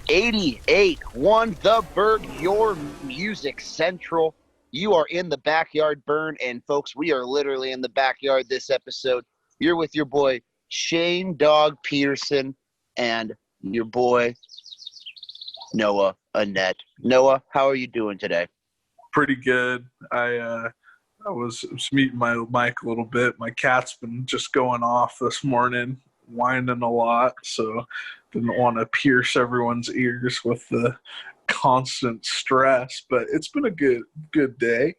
88.1 The Burg, your music central. You are in the backyard burn, and folks, we are literally in the backyard this episode. You're with your boy Shane Dog Peterson and your boy Noah Annette. Noah, how are you doing today? Pretty good. I was meeting my mic a little bit. My cat's been just going off this morning, whining a lot, so didn't want to pierce everyone's ears with the constant stress. But it's been a good day,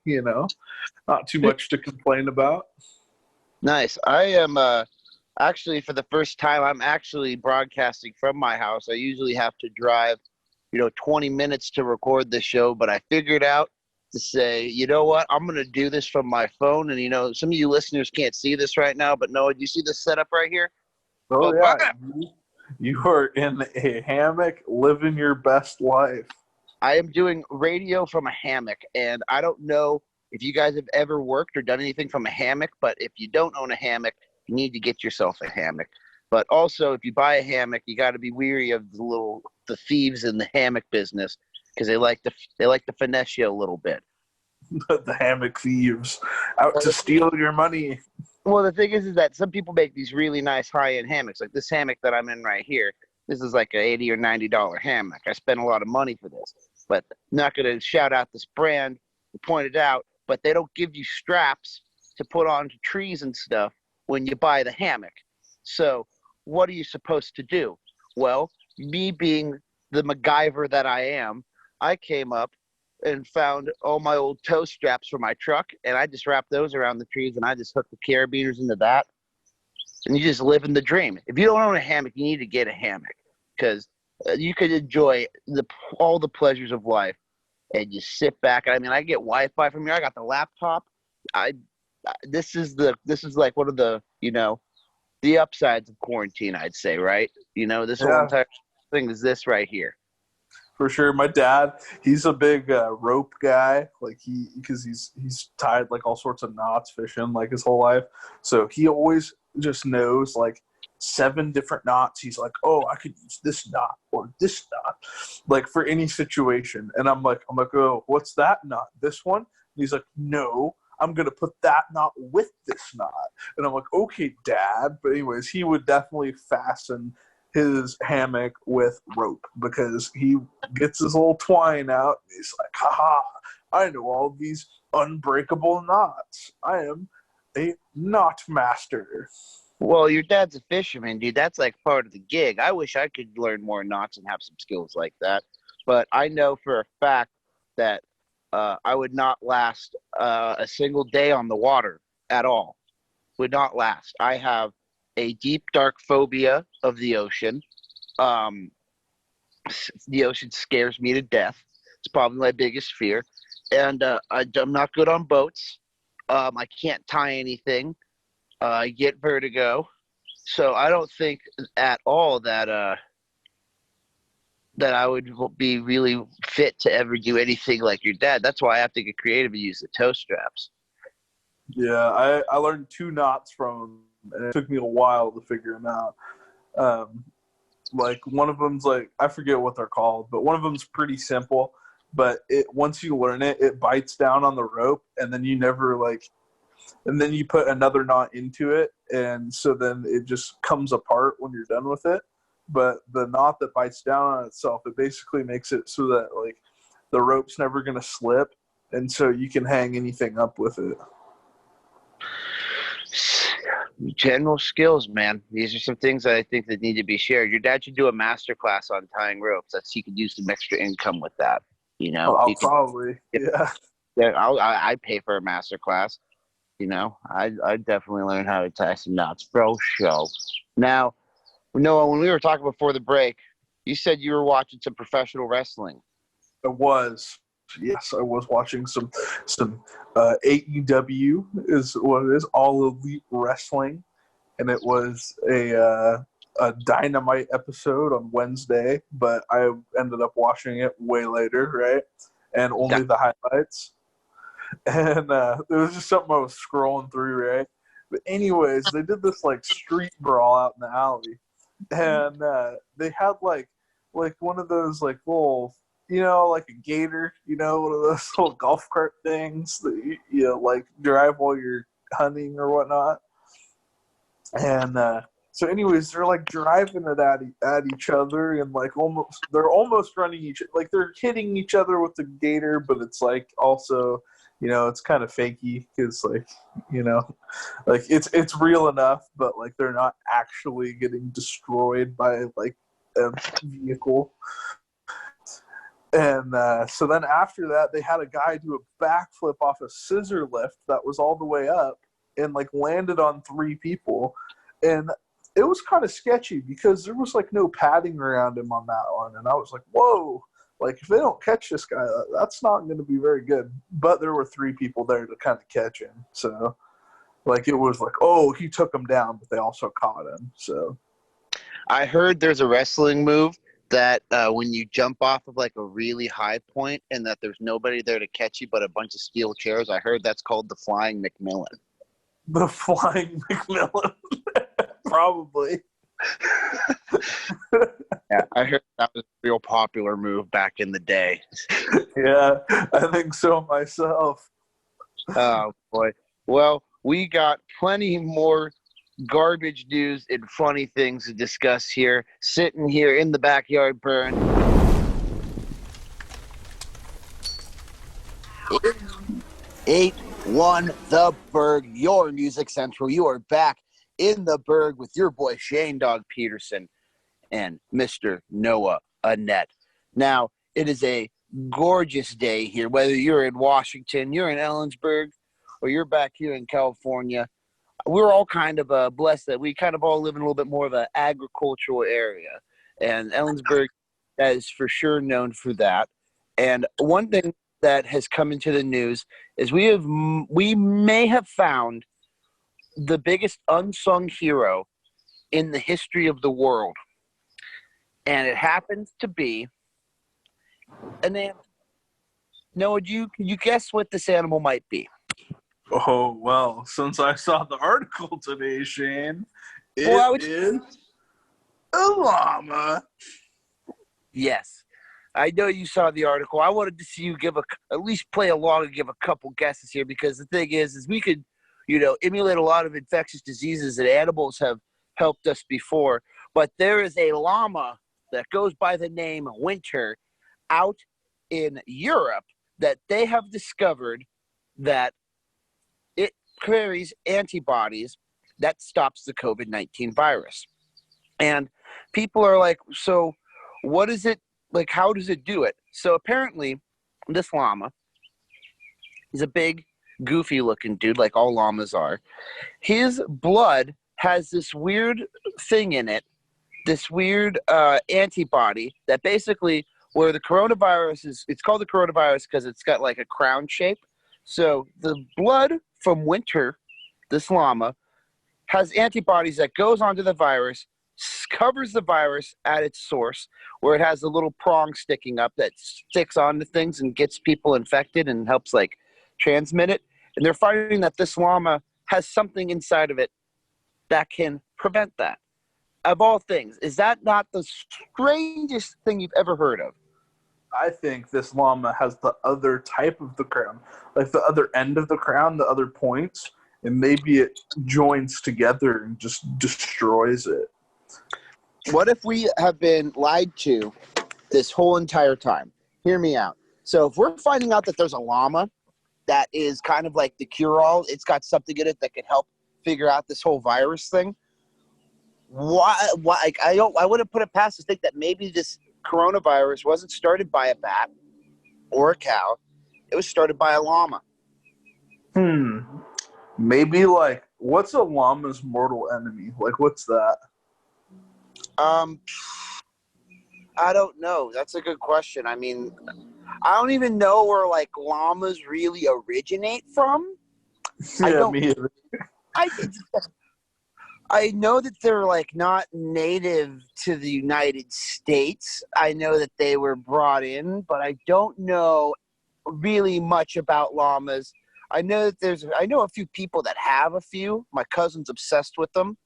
Not too much to complain about. Nice. I am actually, for the first time, I'm actually broadcasting from my house. I usually have to drive 20 minutes to record the show, but I figured out to say, you know what, I'm going to do this from my phone. And, some of you listeners can't see this right now, but Noah, do you see this setup right here? Oh, yeah. You are in a hammock living your best life. I am doing radio from a hammock, and I don't know if you guys have ever worked or done anything from a hammock, but if you don't own a hammock, you need to get yourself a hammock. But also, if you buy a hammock, you got to be weary of the thieves in the hammock business, because they like to finesse you a little bit. The hammock thieves out to steal your money. Well, the thing is that some people make these really nice high-end hammocks. Like this hammock that I'm in right here, this is like an $80 or $90 hammock. I spent a lot of money for this, but I'm not going to shout out this brand or point it out, but they don't give you straps to put onto trees and stuff when you buy the hammock. So what are you supposed to do? Well, me being the MacGyver that I am, I came up and found all my old tow straps for my truck, and I just wrapped those around the trees, and I just hooked the carabiners into that, and you just live in the dream. If you don't own a hammock, you need to get a hammock, because you could enjoy all the pleasures of life and just sit back. I mean, I get Wi-Fi from here. I got the laptop. This is like one of the the upsides of quarantine, I'd say, right? This whole entire thing is this right here. For sure. My dad, he's a big rope guy, because he's tied like all sorts of knots fishing like his whole life. So he always just knows like 7 different knots. He's like, oh, I could use this knot or this knot, like for any situation. And I'm like, oh, what's that knot? This one? And he's like, no, I'm going to put that knot with this knot. And I'm like, okay, Dad. But anyways, he would definitely fasten his hammock with rope, because he gets his little twine out. And he's like, haha, I know all these unbreakable knots. I am a knot master. Well, your dad's a fisherman, dude. That's like part of the gig. I wish I could learn more knots and have some skills like that. But I know for a fact that I would not last a single day on the water at all. Would not last. I have a deep, dark phobia of the ocean. The ocean scares me to death. It's probably my biggest fear. And I'm not good on boats. I can't tie anything. I get vertigo. So I don't think at all that I would be really fit to ever do anything like your dad. That's why I have to get creative and use the tow straps. Yeah, I learned 2 knots from him, and it took me a while to figure them out. Like one of them's like, I forget what they're called, but one of them's pretty simple. But once you learn it, it bites down on the rope, and then and then you put another knot into it, and so then it just comes apart when you're done with it. But the knot that bites down on itself, it basically makes it so that like the rope's never going to slip, and so you can hang anything up with it. General skills, man. These are some things that I think that need to be shared. Your dad should do a master class on tying ropes. He could use some extra income with that. Probably. Yeah. I'd pay for a master class. I'd definitely learn how to tie some knots. Bro, show. Now, Noah, when we were talking before the break, you said you were watching some professional wrestling. I was. Yes, I was watching some AEW is what it is, All Elite Wrestling, and it was a Dynamite episode on Wednesday, but I ended up watching it way later, right? And only the highlights. And it was just something I was scrolling through, right? But anyways, they did this like street brawl out in the alley, and they had like like one of those like little, like a gator, one of those little golf cart things that you like drive while you're hunting or whatnot. And so, anyways, they're like driving it at each other, and like they're almost running like they're hitting each other with the gator, but it's like also, it's kind of fakey because like, like it's real enough, but like they're not actually getting destroyed by like a vehicle. And so then after that, they had a guy do a backflip off a scissor lift that was all the way up and like landed on 3 people. And it was kind of sketchy because there was like no padding around him on that one. And I was like, whoa, like if they don't catch this guy, that's not going to be very good. But there were 3 people there to kind of catch him. So like it was like, oh, he took him down, but they also caught him. So I heard there's a wrestling move that when you jump off of like a really high point and that there's nobody there to catch you but a bunch of steel chairs, I heard that's called the Flying McMillan. The Flying McMillan. Probably. Yeah, I heard that was a real popular move back in the day. Yeah, I think so myself. Oh, boy. Well, we got plenty more garbage news and funny things to discuss here, sitting here in the backyard burn. 8-1 the Burg, your music central. You are back in the Burg with your boy Shane Dog Peterson and Mr. Noah Annette. Now, it is a gorgeous day here, whether you're in Washington, you're in Ellensburg, or you're back here in California. We're all kind of blessed that we kind of all live in a little bit more of an agricultural area. And Ellensburg is for sure known for that. And one thing that has come into the news is we may have found the biggest unsung hero in the history of the world. And it happens to be an animal. Noah, can you guess what this animal might be? Oh, well, since I saw the article today, Shane, it is a llama. Yes. I know you saw the article. I wanted to see you at least play along and give a couple guesses here, because the thing is we could, emulate a lot of infectious diseases that animals have helped us before. But there is a llama that goes by the name Winter out in Europe that they have discovered that it carries antibodies that stops the COVID-19 virus. And people are like, so what is it? Like, how does it do it? So apparently this llama is a big, goofy-looking dude, like all llamas are. His blood has this weird thing in it, this weird antibody that basically, where the coronavirus is, it's called the coronavirus because it's got like a crown shape. So the blood from Winter, this llama, has antibodies that goes onto the virus, covers the virus at its source, where it has a little prong sticking up that sticks onto things and gets people infected and helps like transmit it. And they're finding that this llama has something inside of it that can prevent that. Of all things, is that not the strangest thing you've ever heard of? I think this llama has the other type of the crown, like the other end of the crown, the other points, and maybe it joins together and just destroys it. What if we have been lied to this whole entire time? Hear me out. So if we're finding out that there's a llama that is kind of like the cure-all, it's got something in it that can help figure out this whole virus thing, why like, I wouldn't put it past to think that maybe this coronavirus wasn't started by a bat or a cow. It was started by a llama. Maybe like, what's a llama's mortal enemy? Like, what's that? I don't know. That's a good question. I mean, I don't even know where like llamas really originate from. Yeah, me either. I know that they're like not native to the United States. I know that they were brought in, but I don't know really much about llamas. I know that I know a few people that have a few. My cousin's obsessed with them.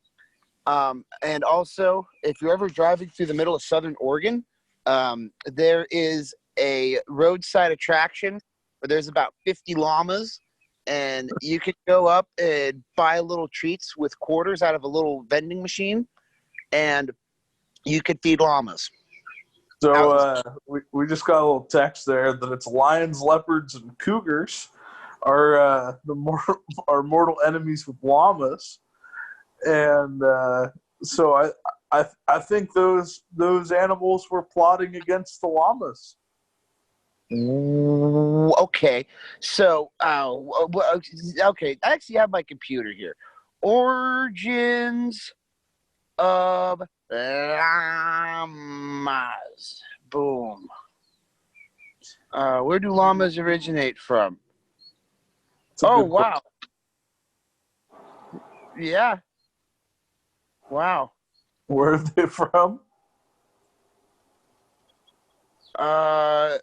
And also, if you're ever driving through the middle of Southern Oregon, There is a roadside attraction where there's about 50 llamas, and you could go up and buy little treats with quarters out of a little vending machine, and you could feed llamas. So we just got a little text there that it's lions, leopards, and cougars are our mortal enemies with llamas, and so I think those animals were plotting against the llamas. Okay, so okay, I actually have my computer here. Origins of llamas. Boom. Where do llamas originate from? Oh, wow. Yeah. Wow. Where are they from? It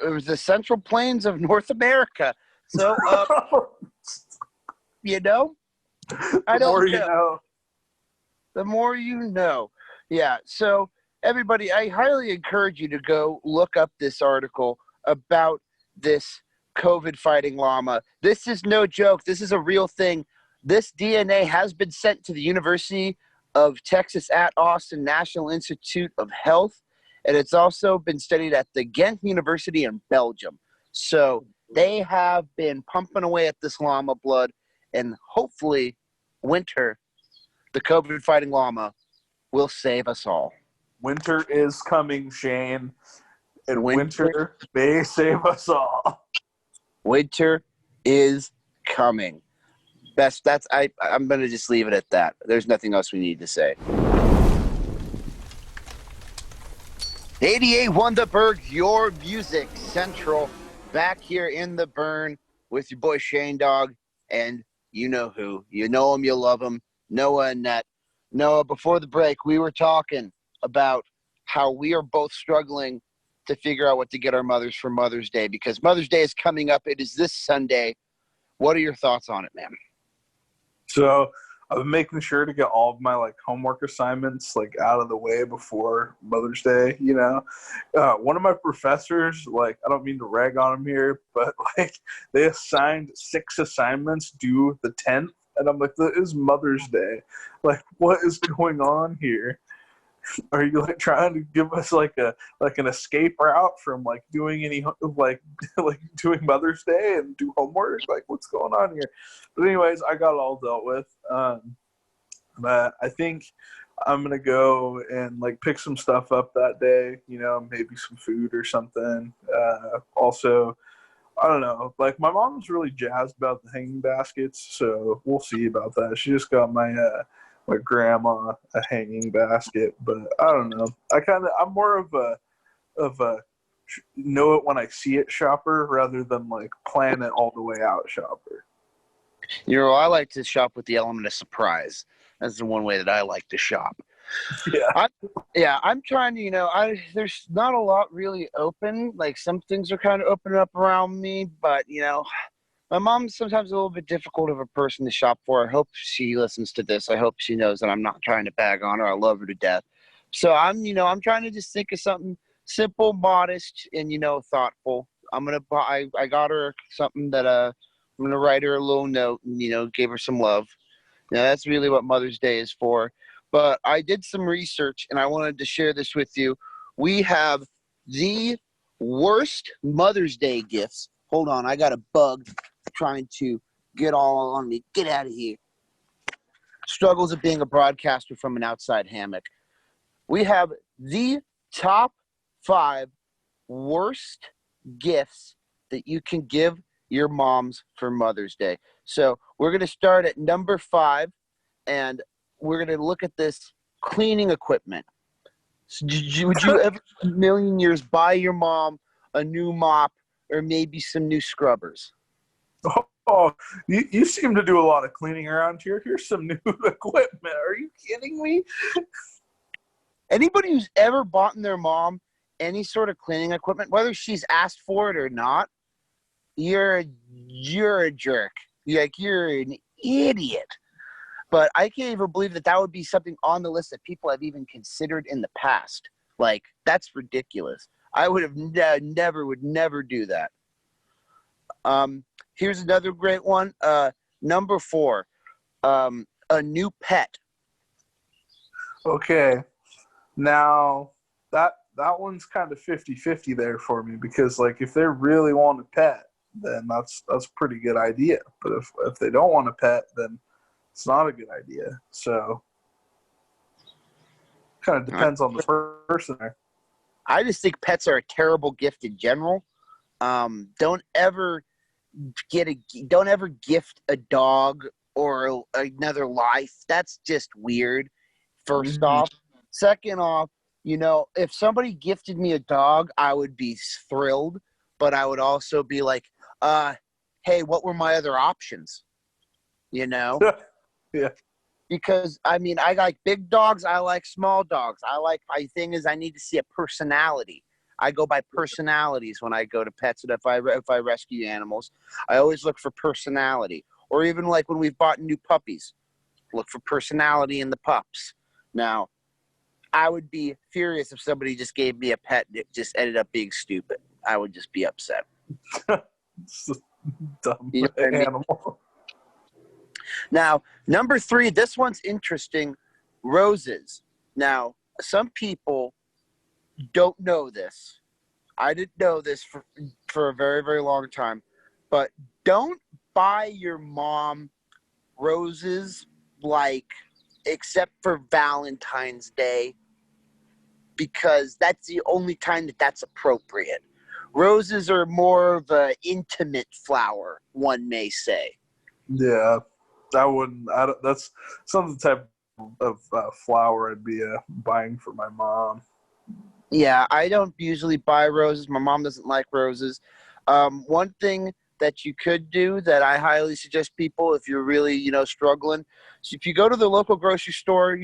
was the Central Plains of North America. So, you know, I don't know. The more you know. Yeah. So, everybody, I highly encourage you to go look up this article about this COVID fighting llama. This is no joke. This is a real thing. This DNA has been sent to the University of Texas at Austin National Institute of Health, and it's also been studied at the Ghent University in Belgium. So they have been pumping away at this llama blood, and hopefully Winter, the COVID fighting llama, will save us all. Winter is coming, Shane, and winter may save us all. Winter is coming. I'm going to just leave it at that. There's nothing else we need to say. 88.1 The Burg, your music central, back here in the burn with your boy Shane Dog, and you know who. You know him, you love him, Noah and Nat. Noah, before the break, we were talking about how we are both struggling to figure out what to get our mothers for Mother's Day, because Mother's Day is coming up. It is this Sunday. What are your thoughts on it, man? So I've been making sure to get all of my homework assignments out of the way before Mother's Day. You know, one of my professors, I don't mean to rag on him here, but they assigned 6 assignments due the 10th, and I'm like, that is Mother's Day. What is going on here? Are you trying to give us an escape route from doing any doing Mother's Day and do homework? What's going on here? But anyways, I got it all dealt with. But I think I'm gonna go and pick some stuff up that day. You know, maybe some food or something. Also, I don't know. My mom's really jazzed about the hanging baskets, so we'll see about that. She just got my grandma a hanging basket, but I don't know. I'm more of a know it when I see it shopper rather than plan it all the way out shopper. You know, I like to shop with the element of surprise. That's the one way that I like to shop. Yeah. I'm trying to, there's not a lot really open. Some things are kind of opening up around me, but my mom's sometimes a little bit difficult of a person to shop for. I hope she listens to this. I hope she knows that I'm not trying to bag on her. I love her to death. So I'm trying to just think of something simple, modest, and, thoughtful. I got her something that, I'm going to write her a little note and, give her some love. That's really what Mother's Day is for. But I did some research, and I wanted to share this with you. We have the worst Mother's Day gifts. Hold on, I got a bug trying to get all on me. Get out of here. Struggles of being a broadcaster from an outside hammock. We have the top 5 worst gifts that you can give your moms for Mother's Day. So we're going to start at number 5, and we're going to look at this cleaning equipment. So would you ever in a million years buy your mom a new mop or maybe some new scrubbers? Oh, you seem to do a lot of cleaning around here. Here's some new equipment. Are you kidding me? Anybody who's ever bought their mom any sort of cleaning equipment, whether she's asked for it or not, you're a jerk. You're an idiot. But I can't even believe that would be something on the list that people have even considered in the past. Like, that's ridiculous. I would have would never do that. Here's another great one. Number 4, a new pet. Okay. Now, that one's kind of 50-50 there for me, because like if they really want a pet, then that's a pretty good idea. But if they don't want a pet, then it's not a good idea. So kind of depends on the person there. I just think pets are a terrible gift in general. Don't ever gift a dog or another life. That's just weird. First off. Second off, if somebody gifted me a dog, I would be thrilled, but I would also be like, hey, what were my other options? Yeah. Because, I mean, I like big dogs. I like small dogs. My thing is I need to see a personality. I go by personalities when I go to pets, and if I rescue animals, I always look for personality. Or even like when we've bought new puppies, look for personality in the pups. Now, I would be furious if somebody just gave me a pet and it just ended up being stupid. I would just be upset. It's a dumb I animal. mean? Now, number 3, this one's interesting. Roses. Now, some people don't know this. I didn't know this for a very, very long time. But don't buy your mom roses except for Valentine's Day, because that's the only time that's appropriate. Roses are more of an intimate flower, one may say. Yeah, that's some of the type of flower I'd be buying for my mom. Yeah, I don't usually buy roses. My mom doesn't like roses. One thing that you could do that I highly suggest people, if you're really, struggling, so if you go to the local grocery store,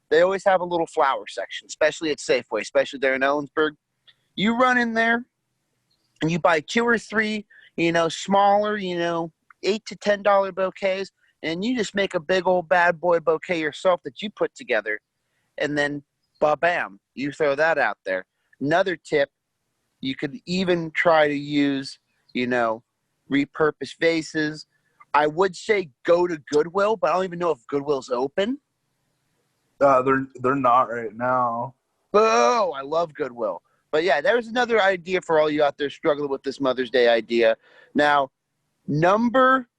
they always have a little flower section, especially at Safeway, especially there in Ellensburg. You run in there and you buy 2 or 3, smaller, $8 to $10 bouquets, and you just make a big old bad boy bouquet yourself that you put together, and then ba-bam, you throw that out there. Another tip, you could even try to use, repurposed vases. I would say go to Goodwill, but I don't even know if Goodwill's open. They're not right now. Oh, I love Goodwill. But yeah, there's another idea for all you out there struggling with this Mother's Day idea. Now, number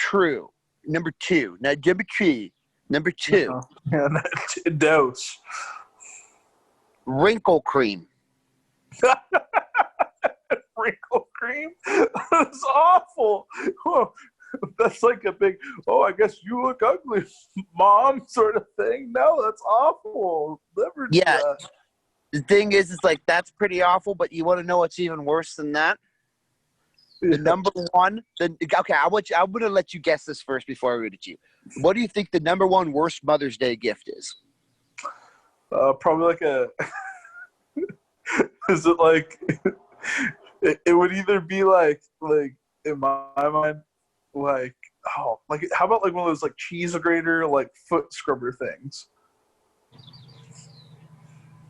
2. Number 2. Dose. Wrinkle cream. Wrinkle cream? That's awful. Oh, that's like a big, I guess you look ugly, mom, sort of thing. No, that's awful. Never do that. The thing is, it's like, that's pretty awful, but you want to know what's even worse than that? The number 1, okay, I'm going to let you guess this first before I read it to you. What do you think the number 1 worst Mother's Day gift is? Probably like is it like, it would either be like in my mind, how about like one of those like cheese grater, like foot scrubber things?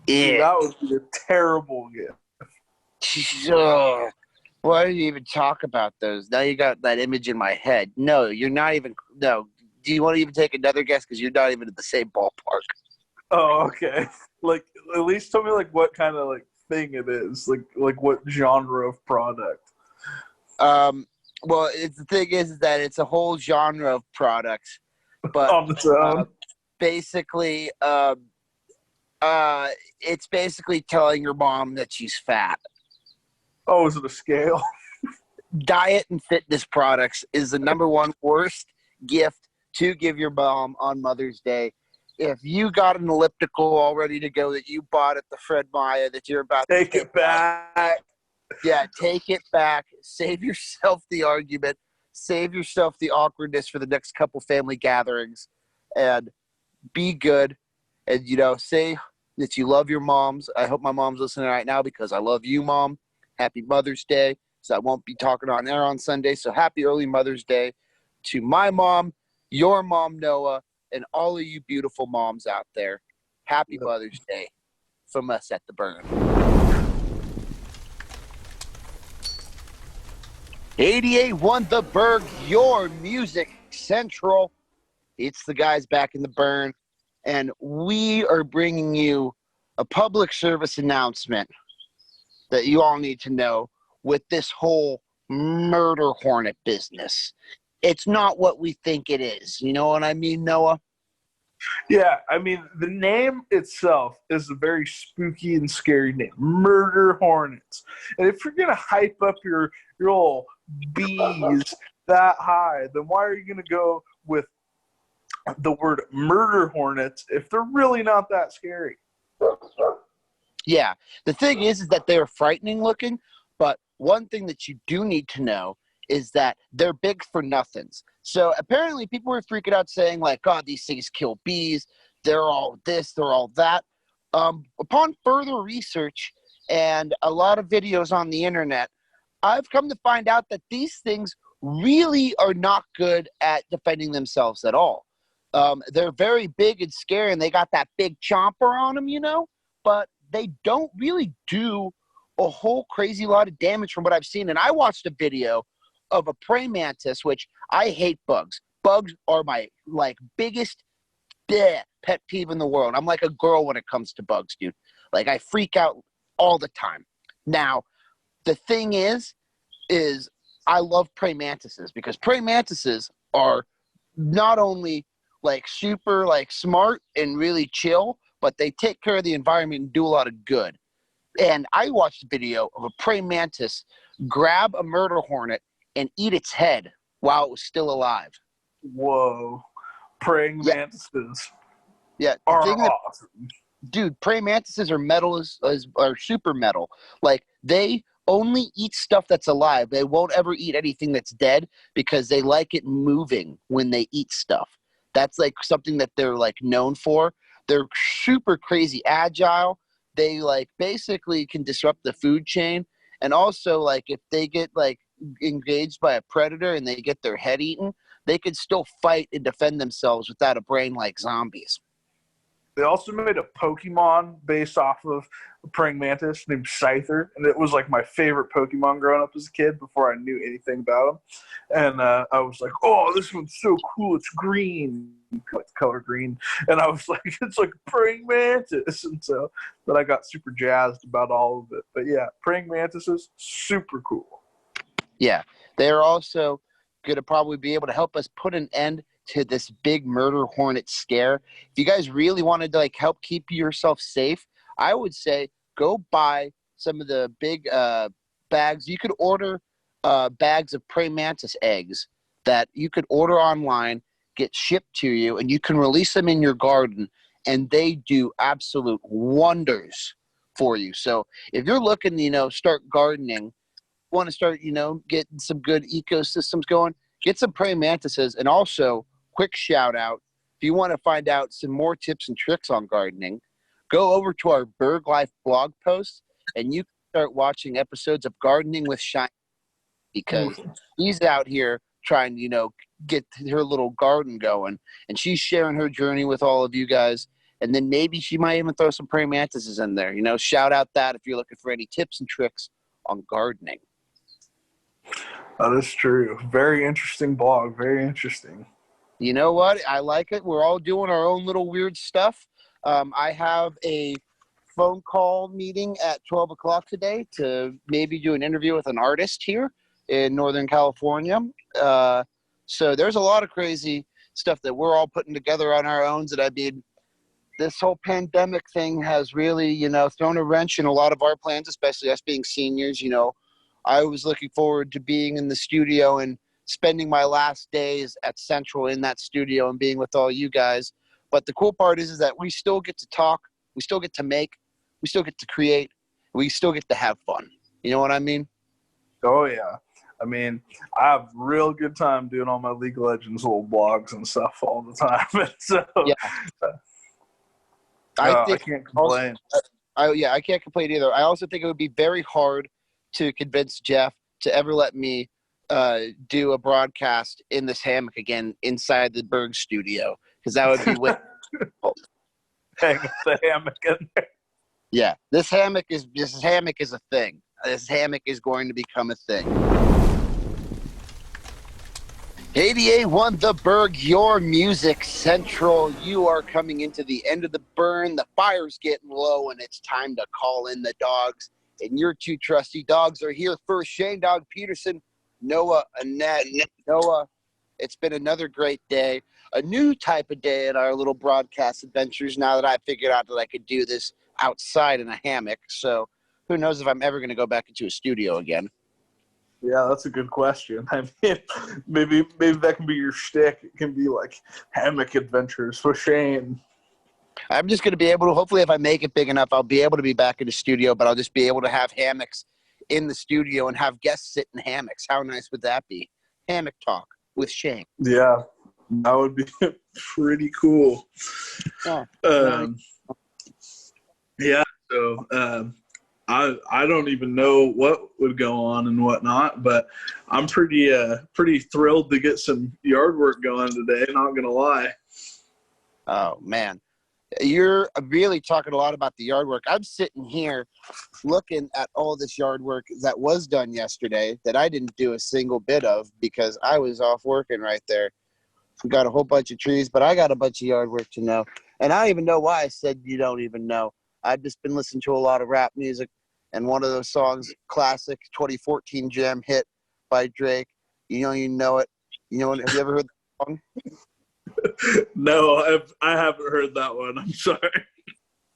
Yeah. That would be a terrible gift. Why did you even talk about those? Now you got that image in my head. No, you're not even. No. Do you want to even take another guess? Because you're not even in the same ballpark. Oh, okay. Like, at least tell me like what kind of like thing it is. Like what genre of product. Well, the thing is that it's a whole genre of products, but on its own. Basically, it's basically telling your mom that she's fat. Oh, is it a scale? Diet and fitness products is the number 1 worst gift to give your mom on Mother's Day. If you got an elliptical all ready to go that you bought at the Fred Meyer that you're about to take it back. Yeah, take it back. Save yourself the argument. Save yourself the awkwardness for the next couple family gatherings. And be good. And, say that you love your moms. I hope my mom's listening right now because I love you, Mom. Happy Mother's Day. So I won't be talking on air on Sunday. So happy early Mother's Day to my mom, your mom, Noah, and all of you beautiful moms out there. Happy Mother's Day. from us at the Burn. 88.1 The Burg, your music central. It's the guys back in the Burn, and we are bringing you a public service announcement that you all need to know with this whole murder hornet business. It's not what we think it is. You know what I mean, Noah? Yeah, I mean, the name itself is a very spooky and scary name. Murder hornets. And if you're going to hype up your little bees that high, then why are you going to go with the word murder hornets if they're really not that scary? Yeah. The thing is that they're frightening looking, but one thing that you do need to know is that they're big for nothings. So apparently people were freaking out saying like, God, these things kill bees. They're all this, they're all that. Upon further research and a lot of videos on the internet, I've come to find out that these things really are not good at defending themselves at all. They're very big and scary, and they got that big chomper on them, you know, but they don't really do a whole crazy lot of damage from what I've seen. And I watched a video of a praying mantis, which I hate bugs. Bugs are my biggest pet peeve in the world. I'm like a girl when it comes to bugs, dude. Like I freak out all the time. Now, the thing is I love praying mantises because praying mantises are not only like super like smart and really chill, but they take care of the environment and do a lot of good. And I watched a video of a praying mantis grab a murder hornet and eat its head while it was still alive. Whoa. Praying mantises. Yeah. Are awesome. Dude, praying mantises are are super metal. Like, they only eat stuff that's alive. They won't ever eat anything that's dead because they like it moving when they eat stuff. That's, like, something that they're, like, known for. They're super crazy agile. They, like, basically can disrupt the food chain. And also, like, if they get, like, engaged by a predator and they get their head eaten, they could still fight and defend themselves without a brain like zombies. They also made a Pokemon based off of a praying mantis named Scyther, and it was like my favorite Pokemon growing up as a kid before I knew anything about them. And I was like, oh, this one's so cool. It's green, like color green. And I was like, it's like a praying mantis. And so then I got super jazzed about all of it. But yeah, praying mantises, super cool. Yeah, they're also going to probably be able to help us put an end to this big murder hornet scare. If you guys really wanted to like help keep yourself safe, I would say go buy some of the big bags. You could order bags of praying mantis eggs that you could order online, get shipped to you, and you can release them in your garden, and they do absolute wonders for you. So if you're looking, start gardening, want to start, getting some good ecosystems going, get some praying mantises. And also, quick shout out, if you want to find out some more tips and tricks on gardening, go over to our Burg Life blog post and you can start watching episodes of Gardening with Shine, because he's out here trying to, get her little garden going, and she's sharing her journey with all of you guys. And then maybe she might even throw some praying mantises in there. Shout out that if you're looking for any tips and tricks on gardening. That is true. Very interesting blog. Very interesting. You know what? I like it. We're all doing our own little weird stuff. I have a phone call meeting at 12 o'clock today to maybe do an interview with an artist here in Northern California. So there's a lot of crazy stuff that we're all putting together on our own. That, I mean, this whole pandemic thing has really, thrown a wrench in a lot of our plans, especially us being seniors. I was looking forward to being in the studio and spending my last days at Central in that studio and being with all you guys. But the cool part is that we still get to talk, we still get to make, we still get to create, we still get to have fun. You know what I mean? Oh, yeah. I mean, I have real good time doing all my League of Legends little blogs and stuff all the time. So, yeah. I can't complain. I can't complain either. I also think it would be very hard to convince Jeff to ever let me do a broadcast in this hammock again inside the Burg studio, because that would be way Hang the hammock in there. Yeah, this hammock is a thing. This hammock is going to become a thing. 88.1 The Burg, your music central. You are coming into the end of the burn. The fire's getting low, and it's time to call in the dogs. And your two trusty dogs are here first. Shane Dog Peterson, Noah, Annette. Noah, it's been another great day. A new type of day in our little broadcast adventures now that I figured out that I could do this outside in a hammock. So who knows if I'm ever going to go back into a studio again. Yeah, that's a good question. I mean, maybe that can be your shtick. It can be like hammock adventures for Shane. I'm just going to be able to, hopefully if I make it big enough, I'll be able to be back in the studio, but I'll just be able to have hammocks in the studio and have guests sit in hammocks. How nice would that be? Hammock talk with Shane. Yeah, that would be pretty cool. Oh, yeah, so I don't even know what would go on and whatnot, but I'm pretty thrilled to get some yard work going today, not gonna lie. Oh man, you're really talking a lot about the yard work. I'm sitting here looking at all this yard work that was done yesterday that I didn't do a single bit of because I was off working right there. We got a whole bunch of trees, but I got a bunch of yard work to know. And I don't even know why I said you don't even know. I've just been listening to a lot of rap music, and one of those songs, classic 2014 jam hit by Drake. You know it. You know, have you ever heard the song? No, I haven't heard that one. I'm sorry.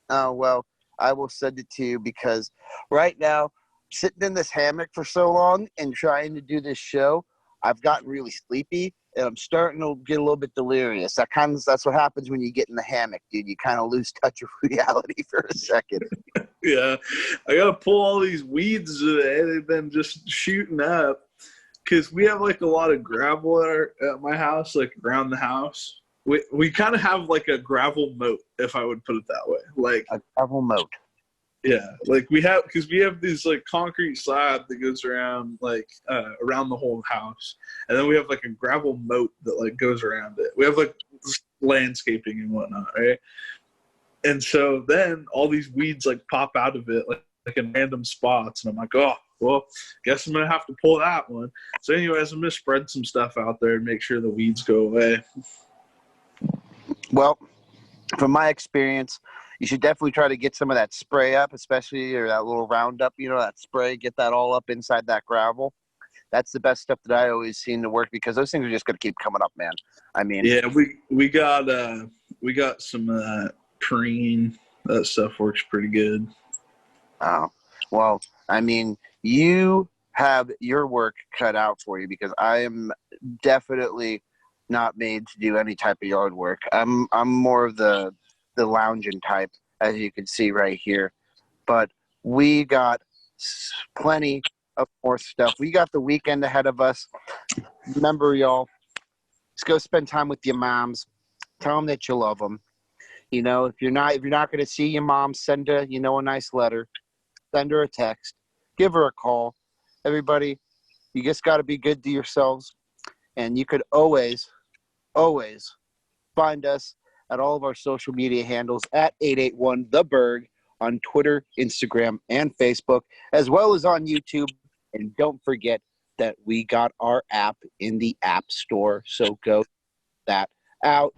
Oh, well, I will send it to you because right now, sitting in this hammock for so long and trying to do this show, I've gotten really sleepy and I'm starting to get a little bit delirious. That's what happens when you get in the hammock, dude. You kind of lose touch of reality for a second. Yeah, I gotta pull all these weeds today. They've been just shooting up because we have like a lot of gravel at my house, like around the house. We kind of have like a gravel moat, if I would put it that way. Like A gravel moat. Yeah, like we have these like concrete slab that goes around like around the whole house, and then we have like a gravel moat that like goes around it. We have like landscaping and whatnot, right? And so then all these weeds like pop out of it like in random spots, and I'm like, oh, well, guess I'm gonna have to pull that one. So anyways, I'm gonna spread some stuff out there and make sure the weeds go away. Well, from my experience, you should definitely try to get some of that spray up, especially or that little Roundup, that spray, get that all up inside that gravel. That's the best stuff that I always seem to work because those things are just going to keep coming up, man. I mean, yeah, we got some preen. That stuff works pretty good. Oh, well, I mean, you have your work cut out for you because I am definitely not made to do any type of yard work. I'm more of the lounging type, as you can see right here. But we got plenty of more stuff. We got the weekend ahead of us. Remember, y'all, just go spend time with your moms. Tell them that you love them. If you're not going to see your mom, send her, a nice letter. Send her a text. Give her a call. Everybody, you just got to be good to yourselves. And you could always find us at all of our social media handles at 881 The Burg on Twitter, Instagram, and Facebook, as well as on YouTube. And don't forget that we got our app in the App Store, so go check that out.